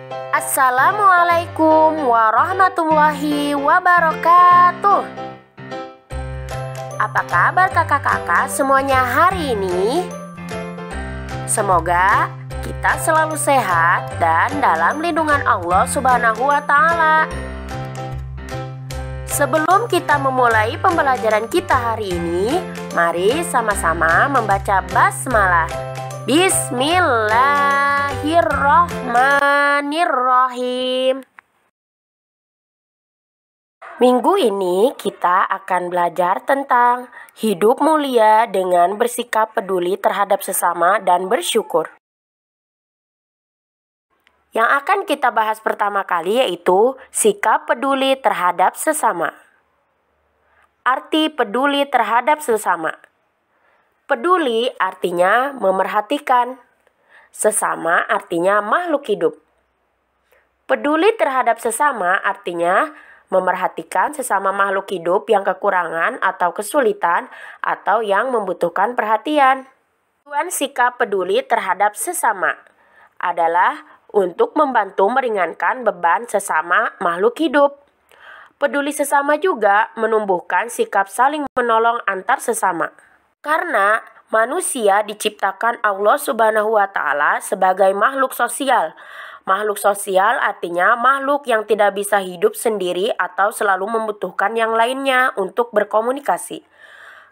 Assalamualaikum warahmatullahi wabarakatuh. Apa kabar kakak-kakak semuanya hari ini? Semoga kita selalu sehat dan dalam lindungan Allah Subhanahu wa Ta'ala. Sebelum kita memulai pembelajaran kita hari ini, mari sama-sama membaca basmalah. Bismillahirrahmanirrahim. Minggu ini kita akan belajar tentang hidup mulia dengan bersikap peduli terhadap sesama dan bersyukur. Yang akan kita bahas pertama kali yaitu sikap peduli terhadap sesama. Arti peduli terhadap sesama. Peduli artinya memerhatikan. Sesama artinya makhluk hidup. Peduli terhadap sesama artinya memerhatikan sesama makhluk hidup yang kekurangan atau kesulitan atau yang membutuhkan perhatian. Tujuan sikap peduli terhadap sesama adalah untuk membantu meringankan beban sesama makhluk hidup. Peduli sesama juga menumbuhkan sikap saling menolong antar sesama. Karena manusia diciptakan Allah Subhanahu wa Ta'ala sebagai makhluk sosial. Makhluk sosial artinya makhluk yang tidak bisa hidup sendiri atau selalu membutuhkan yang lainnya untuk berkomunikasi.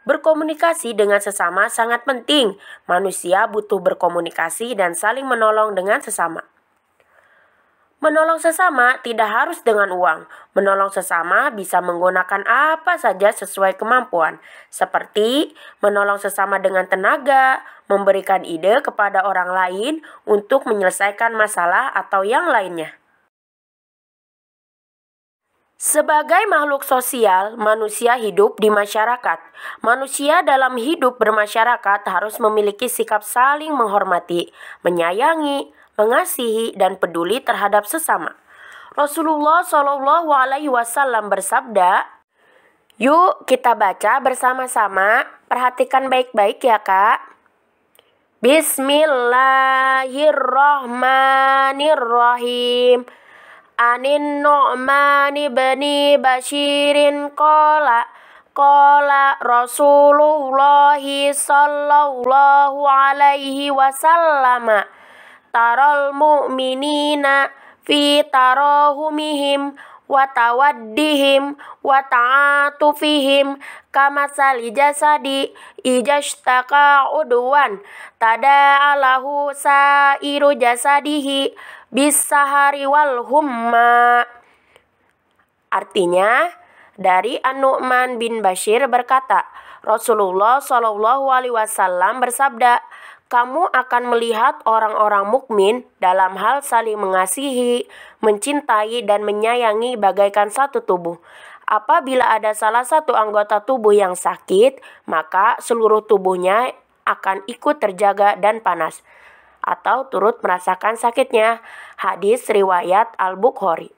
Berkomunikasi dengan sesama sangat penting. Manusia butuh berkomunikasi dan saling menolong dengan sesama. Menolong sesama tidak harus dengan uang. Menolong sesama bisa menggunakan apa saja sesuai kemampuan, seperti menolong sesama dengan tenaga, memberikan ide kepada orang lain untuk menyelesaikan masalah atau yang lainnya. Sebagai makhluk sosial, manusia hidup di masyarakat. Manusia dalam hidup bermasyarakat harus memiliki sikap saling menghormati, menyayangi, mengasihi dan peduli terhadap sesama. Rasulullah Shallallahu Alaihi Wasallam bersabda, "Yuk kita baca bersama-sama. Perhatikan baik-baik ya kak. Bismillahirrahmanirrahim. Anin Nu'man ibni Bashirin qala Rasulullah Sallallahu Alaihi Wasallam. Taral mu'minina fi tarahumihim wa tawaddihim wa ta'atufihim kamasali jasadi ijashtaka udwan tada'alahu sa'iru jasadihi bisahari wal humma." Artinya, dari An-Nu'man bin Bashir berkata, Rasulullah Shallallahu Alaihi Wasallam bersabda, "Kamu akan melihat orang-orang mukmin dalam hal saling mengasihi, mencintai, dan menyayangi bagaikan satu tubuh. Apabila ada salah satu anggota tubuh yang sakit, maka seluruh tubuhnya akan ikut terjaga dan panas, atau turut merasakan sakitnya." Hadis riwayat Al-Bukhari.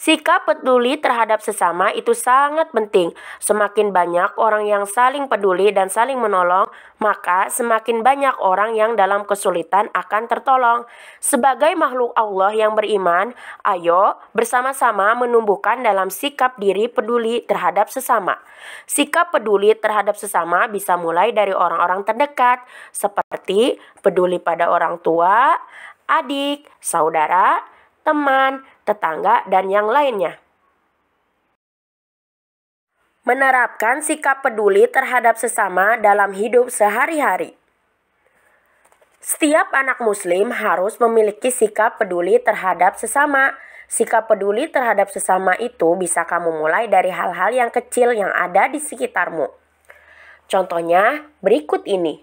Sikap peduli terhadap sesama itu sangat penting. Semakin banyak orang yang saling peduli dan saling menolong, maka semakin banyak orang yang dalam kesulitan akan tertolong. Sebagai makhluk Allah yang beriman, ayo bersama-sama menumbuhkan dalam sikap diri peduli terhadap sesama. Sikap peduli terhadap sesama bisa mulai dari orang-orang terdekat, seperti peduli pada orang tua, adik, saudara, teman, tetangga, dan yang lainnya. Menerapkan sikap peduli terhadap sesama dalam hidup sehari-hari. Setiap anak muslim harus memiliki sikap peduli terhadap sesama. Sikap peduli terhadap sesama itu bisa kamu mulai dari hal-hal yang kecil yang ada di sekitarmu. Contohnya berikut ini.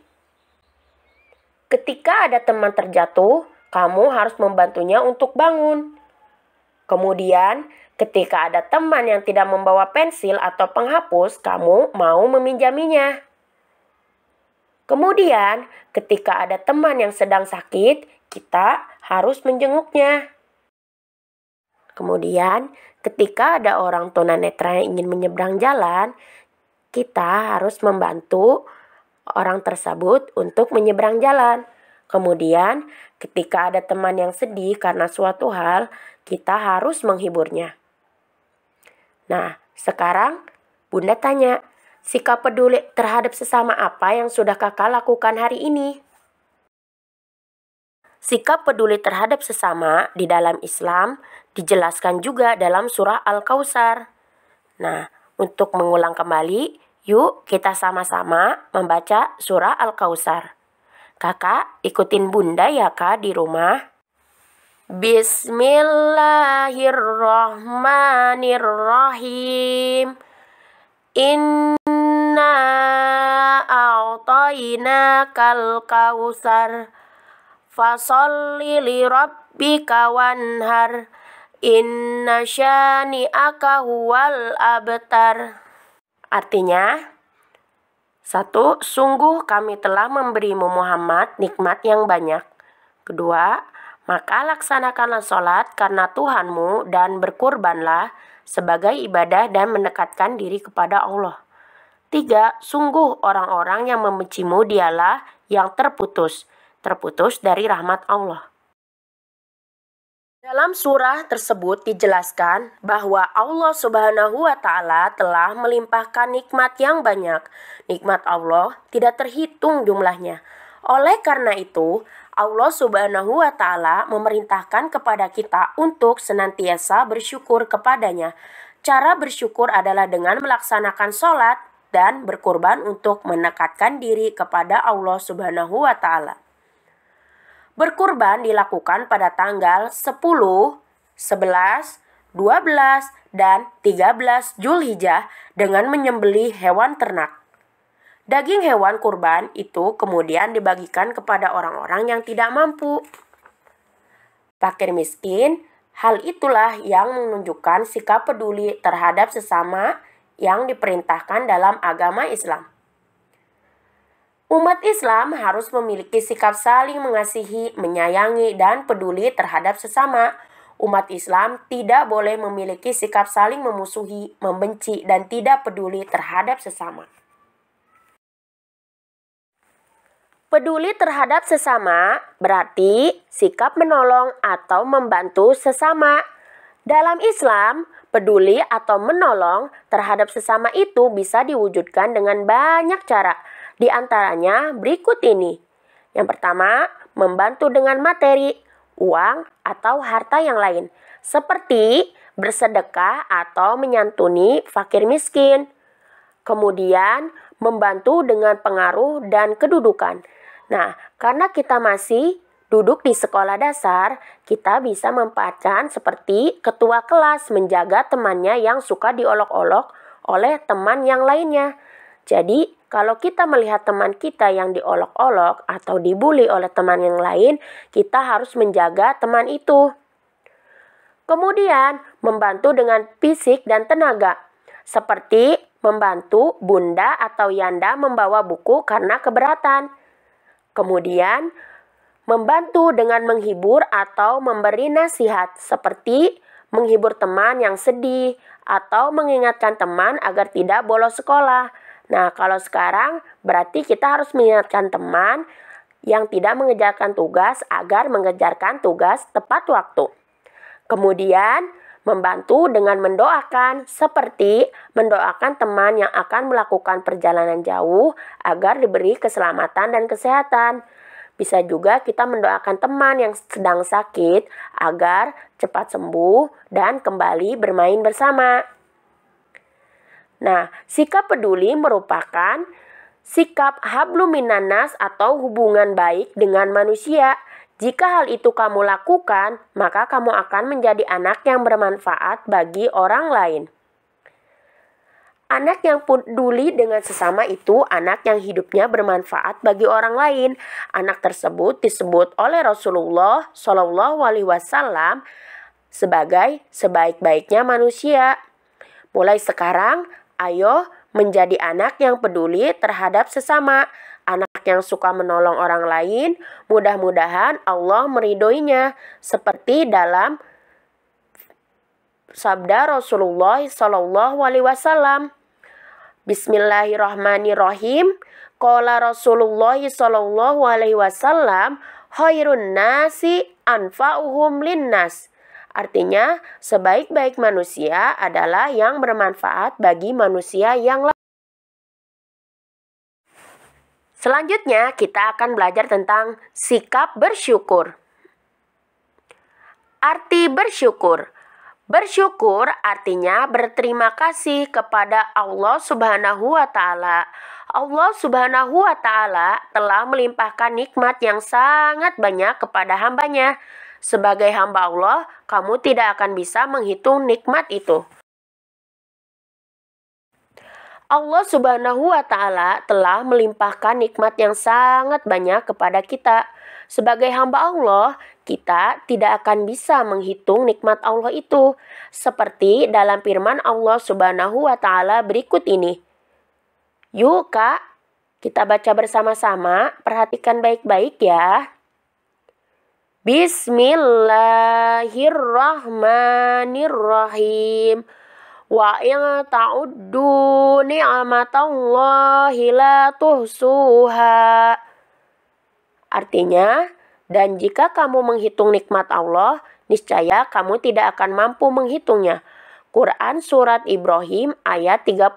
Ketika ada teman terjatuh, kamu harus membantunya untuk bangun. Kemudian, ketika ada teman yang tidak membawa pensil atau penghapus, kamu mau meminjaminya. Kemudian, ketika ada teman yang sedang sakit, kita harus menjenguknya. Kemudian, ketika ada orang tunanetra yang ingin menyeberang jalan, kita harus membantu orang tersebut untuk menyeberang jalan. Kemudian, ketika ada teman yang sedih karena suatu hal, kita harus menghiburnya. Nah, sekarang Bunda tanya, sikap peduli terhadap sesama apa yang sudah kakak lakukan hari ini? Sikap peduli terhadap sesama di dalam Islam dijelaskan juga dalam surah Al-Kautsar. Nah, untuk mengulang kembali, yuk kita sama-sama membaca surah Al-Kautsar. Kakak ikutin Bunda ya Kak di rumah. Bismillahirrahmanirrahim. Inna a'tainakal kautsar. Fasholli li rabbika wanhar. Inna syani'aka huwal abtar. Artinya, 1. Sungguh kami telah memberimu Muhammad nikmat yang banyak. 2. Maka laksanakanlah sholat karena Tuhanmu dan berkurbanlah sebagai ibadah dan mendekatkan diri kepada Allah. 3. Sungguh orang-orang yang membencimu dialah yang terputus dari rahmat Allah. Dalam surah tersebut dijelaskan bahwa Allah Subhanahu wa Ta'ala telah melimpahkan nikmat yang banyak. Nikmat Allah tidak terhitung jumlahnya. Oleh karena itu, Allah Subhanahu wa Ta'ala memerintahkan kepada kita untuk senantiasa bersyukur kepadanya. Cara bersyukur adalah dengan melaksanakan sholat dan berkurban untuk mendekatkan diri kepada Allah Subhanahu wa Ta'ala. Berkurban dilakukan pada tanggal 10, 11, 12, dan 13 Zulhijjah dengan menyembelih hewan ternak. Daging hewan kurban itu kemudian dibagikan kepada orang-orang yang tidak mampu. Fakir miskin, hal itulah yang menunjukkan sikap peduli terhadap sesama yang diperintahkan dalam agama Islam. Umat Islam harus memiliki sikap saling mengasihi, menyayangi, dan peduli terhadap sesama. Umat Islam tidak boleh memiliki sikap saling memusuhi, membenci, dan tidak peduli terhadap sesama. Peduli terhadap sesama berarti sikap menolong atau membantu sesama. Dalam Islam, peduli atau menolong terhadap sesama itu bisa diwujudkan dengan banyak cara. Di antaranya berikut ini. Yang pertama, membantu dengan materi, uang, atau harta yang lain. Seperti bersedekah atau menyantuni fakir miskin. Kemudian, membantu dengan pengaruh dan kedudukan. Nah, karena kita masih duduk di sekolah dasar, kita bisa memanfaatkan seperti ketua kelas menjaga temannya yang suka diolok-olok oleh teman yang lainnya. Jadi, kalau kita melihat teman kita yang diolok-olok atau dibully oleh teman yang lain, kita harus menjaga teman itu. Kemudian, membantu dengan fisik dan tenaga. Seperti membantu bunda atau yanda membawa buku karena keberatan. Kemudian, membantu dengan menghibur atau memberi nasihat. Seperti menghibur teman yang sedih atau mengingatkan teman agar tidak bolos sekolah. Nah, kalau sekarang berarti kita harus mengingatkan teman yang tidak mengerjakan tugas agar mengerjakan tugas tepat waktu. Kemudian, membantu dengan mendoakan, seperti mendoakan teman yang akan melakukan perjalanan jauh agar diberi keselamatan dan kesehatan. Bisa juga kita mendoakan teman yang sedang sakit agar cepat sembuh dan kembali bermain bersama. Nah, sikap peduli merupakan sikap hablum minannas atau hubungan baik dengan manusia. Jika hal itu kamu lakukan, maka kamu akan menjadi anak yang bermanfaat bagi orang lain. Anak yang peduli dengan sesama itu anak yang hidupnya bermanfaat bagi orang lain. Anak tersebut disebut oleh Rasulullah SAW sebagai sebaik-baiknya manusia. Mulai sekarang, ayo menjadi anak yang peduli terhadap sesama, anak yang suka menolong orang lain. Mudah-mudahan Allah meridhoinya, seperti dalam sabda Rasulullah SAW. Bismillahirrahmanirrahim. Qala Rasulullah SAW, Khairun nasi anfa'uhum linnas. Artinya, sebaik-baik manusia adalah yang bermanfaat bagi manusia yang lain. Selanjutnya, kita akan belajar tentang sikap bersyukur. Arti bersyukur. Bersyukur artinya berterima kasih kepada Allah Subhanahu wa Ta'ala. Allah Subhanahu wa Ta'ala telah melimpahkan nikmat yang sangat banyak kepada hambanya. Sebagai hamba Allah, kamu tidak akan bisa menghitung nikmat itu. Allah Subhanahu wa Ta'ala telah melimpahkan nikmat yang sangat banyak kepada kita. Sebagai hamba Allah, kita tidak akan bisa menghitung nikmat Allah itu. Seperti dalam firman Allah Subhanahu wa Ta'ala berikut ini. Yuk Kak, kita baca bersama-sama, perhatikan baik-baik ya. Bismillahirrahmanirrahim. Wa in ta'uddu ni'matallahi la tuhsuha. Artinya, dan jika kamu menghitung nikmat Allah, niscaya kamu tidak akan mampu menghitungnya. Quran Surat Ibrahim ayat 34.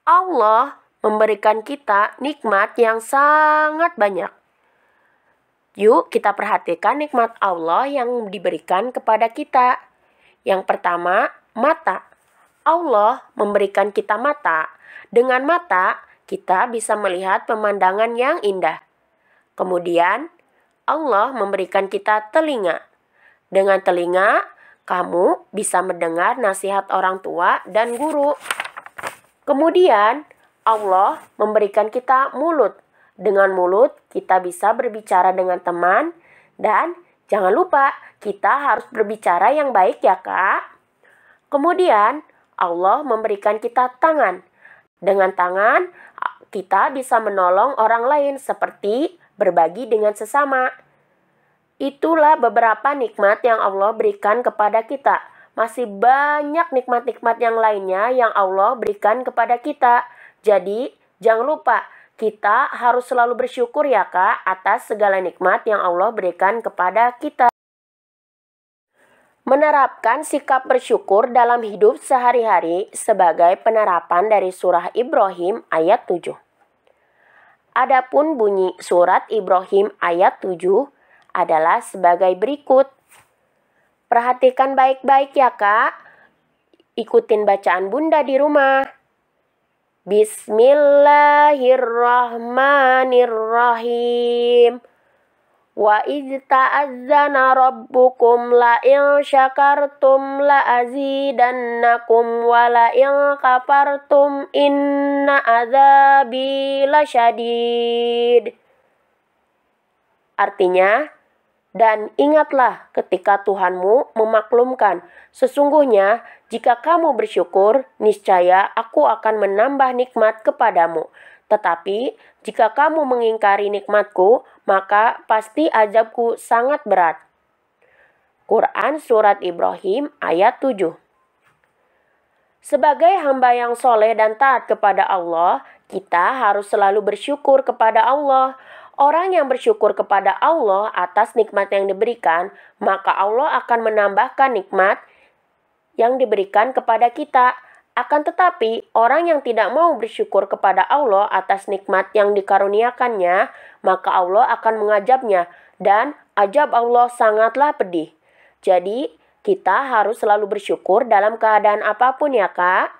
Allah memberikan kita nikmat yang sangat banyak. Yuk kita perhatikan nikmat Allah yang diberikan kepada kita. Yang pertama, mata. Allah memberikan kita mata. Dengan mata, kita bisa melihat pemandangan yang indah. Kemudian, Allah memberikan kita telinga. Dengan telinga, kamu bisa mendengar nasihat orang tua dan guru. Kemudian, Allah memberikan kita mulut. Dengan mulut, kita bisa berbicara dengan teman. Dan jangan lupa, kita harus berbicara yang baik ya Kak. Kemudian, Allah memberikan kita tangan. Dengan tangan, kita bisa menolong orang lain seperti berbagi dengan sesama. Itulah beberapa nikmat yang Allah berikan kepada kita. Masih banyak nikmat-nikmat yang lainnya yang Allah berikan kepada kita. Jadi, jangan lupa, kita harus selalu bersyukur ya Kak atas segala nikmat yang Allah berikan kepada kita. Menerapkan sikap bersyukur dalam hidup sehari-hari sebagai penerapan dari surah Ibrahim ayat 7. Adapun bunyi surat Ibrahim ayat 7 adalah sebagai berikut. Perhatikan baik-baik ya Kak. Ikutin bacaan Bunda di rumah. Bismillahirrahmanirrahim. Wa idh ta'azzana rabbukum la in syakartum la azidannakum wa la in kafartum inna azabi lasyadid. Artinya, dan ingatlah ketika Tuhanmu memaklumkan, sesungguhnya jika kamu bersyukur, niscaya aku akan menambah nikmat kepadamu. Tetapi jika kamu mengingkari nikmatku, maka pasti azabku sangat berat. Quran Surat Ibrahim ayat 7. Sebagai hamba yang soleh dan taat kepada Allah, kita harus selalu bersyukur kepada Allah. Orang yang bersyukur kepada Allah atas nikmat yang diberikan, maka Allah akan menambahkan nikmat yang diberikan kepada kita. Akan tetapi, orang yang tidak mau bersyukur kepada Allah atas nikmat yang dikaruniakannya, maka Allah akan mengazabnya, dan azab Allah sangatlah pedih. Jadi, kita harus selalu bersyukur dalam keadaan apapun ya Kak.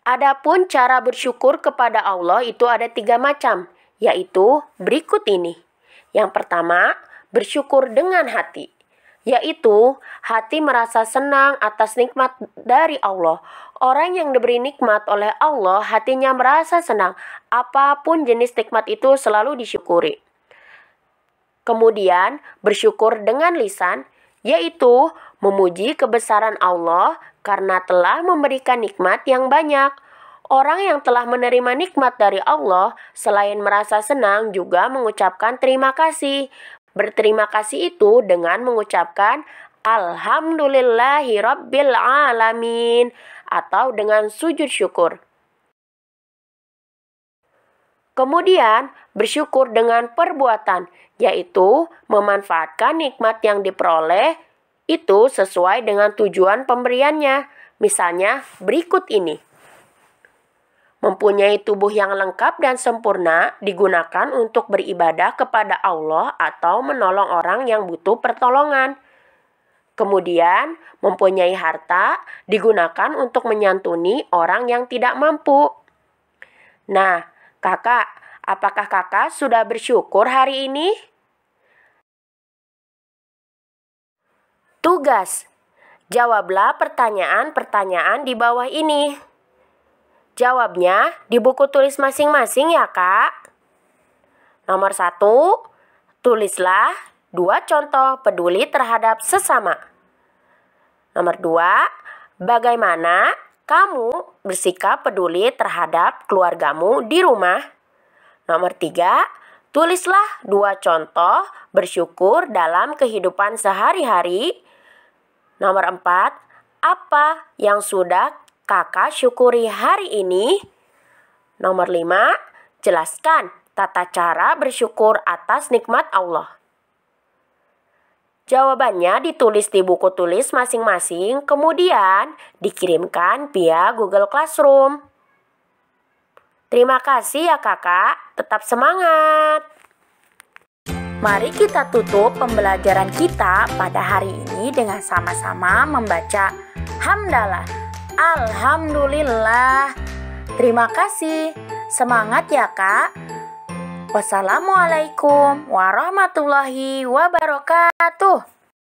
Adapun cara bersyukur kepada Allah itu ada 3 macam, yaitu berikut ini. Yang pertama, bersyukur dengan hati. Yaitu hati merasa senang atas nikmat dari Allah. Orang yang diberi nikmat oleh Allah, hatinya merasa senang. Apapun jenis nikmat itu selalu disyukuri. Kemudian bersyukur dengan lisan, yaitu memuji kebesaran Allah karena telah memberikan nikmat yang banyak. Orang yang telah menerima nikmat dari Allah, selain merasa senang juga mengucapkan terima kasih. Berterima kasih itu dengan mengucapkan Alhamdulillahirabbil alamin atau dengan sujud syukur. Kemudian bersyukur dengan perbuatan, yaitu memanfaatkan nikmat yang diperoleh itu sesuai dengan tujuan pemberiannya. Misalnya berikut ini. Mempunyai tubuh yang lengkap dan sempurna digunakan untuk beribadah kepada Allah atau menolong orang yang butuh pertolongan. Kemudian, mempunyai harta digunakan untuk menyantuni orang yang tidak mampu. Nah, kakak, apakah kakak sudah bersyukur hari ini? Tugas. Jawablah pertanyaan-pertanyaan di bawah ini. Jawabnya di buku tulis masing-masing ya, Kak. Nomor 1, tulislah 2 contoh peduli terhadap sesama. Nomor 2, bagaimana kamu bersikap peduli terhadap keluargamu di rumah. Nomor 3, tulislah 2 contoh bersyukur dalam kehidupan sehari-hari. Nomor 4, apa yang sudah kakak syukuri hari ini? Nomor 5, jelaskan tata cara bersyukur atas nikmat Allah. Jawabannya ditulis di buku tulis masing-masing, kemudian dikirimkan via Google Classroom. Terima kasih ya kakak, tetap semangat! Mari kita tutup pembelajaran kita pada hari ini dengan sama-sama membaca hamdalah. Alhamdulillah. Terima kasih. Semangat ya kak. Wassalamualaikum warahmatullahi wabarakatuh.